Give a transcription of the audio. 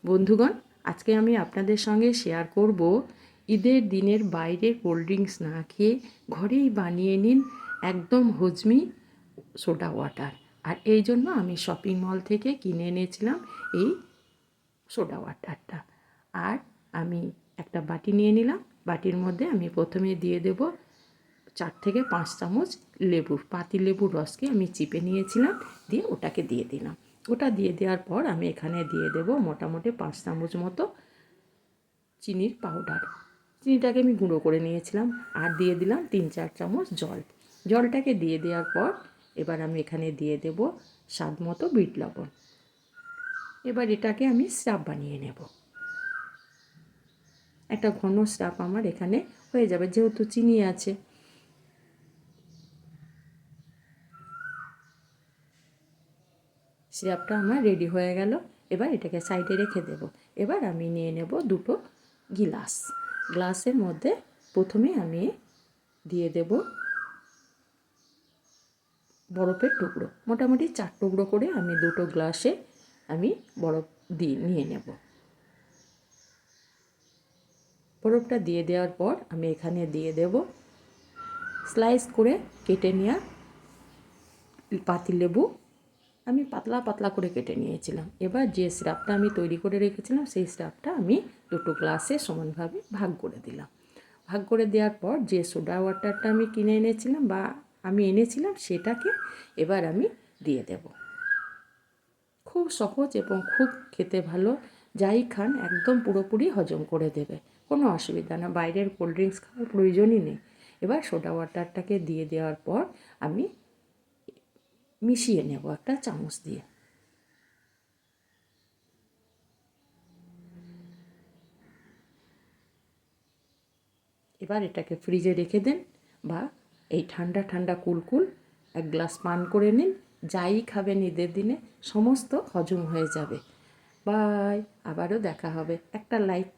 বন্ধুগণ, আজকে আমি আপনাদের সঙ্গে শেয়ার করব ঈদের দিনের বাইরে কোল্ড ড্রিঙ্কস না খেয়ে ঘরেই বানিয়ে নিন একদম হজমি সোডা ওয়াটার। আর এই জন্য আমি শপিং মল থেকে কিনে এনেছিলাম এই সোডা ওয়াটারটা। আর আমি একটা বাটি নিয়ে নিলাম। বাটির মধ্যে আমি প্রথমে দিয়ে দেব 4 থেকে 5 চামচ পাতি লেবুর রসকে আমি চিপে নিয়েছিলাম, দিয়ে ওটাকে দিয়ে দিলাম। ওটা দিয়ে দেওয়ার পর আমি এখানে দিয়ে দেব মোটামুটি 5 চামচ মতো চিনির পাউডার। চিনিটাকে আমি গুঁড়ো করে নিয়েছিলাম। আর দিয়ে দিলাম 3-4 চামচ জল। জলটাকে দিয়ে দেওয়ার পর এবার আমি এখানে দিয়ে দেব স্বাদ মতো বিট লবণ। এবার এটাকে আমি সিরাপ বানিয়ে নেব। একটা ঘন সিরাপ আমার এখানে হয়ে যাবে, যেহেতু চিনি আছে। সিরাপটা আমার রেডি হয়ে গেল। এবার এটাকে সাইডে রেখে দেব। এবার আমি নিয়ে নেব দুটো গ্লাসের মধ্যে প্রথমে আমি দিয়ে দেব বরফের টুকরো। মোটামুটি 4 টুকরো করে আমি দুটো গ্লাসে আমি বরফ নিয়ে নেব। বরফটা দিয়ে দেওয়ার পর আমি এখানে দিয়ে দেব স্লাইস করে কেটে নেওয়া পাতিলেবু। আমি পাতলা পাতলা করে কেটে নিয়েছিলাম। এবার যে সিরাপটা আমি তৈরি করে রেখেছিলাম সেই সিরাপটা আমি দুটো গ্লাসে সমানভাবে ভাগ করে দিলাম। ভাগ করে দেওয়ার পর যে সোডা ওয়াটারটা আমি কিনে এনেছিলাম বা আমি এনেছিলাম সেটাকে এবার আমি দিয়ে দেব। খুব সহজ এবং খুব খেতে ভালো। যাই খান একদম পুরোপুরি হজম করে দেবে, কোনো অসুবিধা না। বাইরের কোল্ড ড্রিঙ্কস খাওয়ার প্রয়োজনই নেই। এবার সোডা ওয়াটারটাকে দিয়ে দেওয়ার পর আমি মিশিয়ে নেব একটা চামচ দিয়ে। এবার এটাকে ফ্রিজে রেখে দেন বা এই ঠান্ডা ঠান্ডা কুলকুল এক গ্লাস পান করে নিন। যাই খাবেন ঈদের দিনে সমস্ত হজম হয়ে যাবে। বাই, আবারও দেখা হবে। একটা লাইক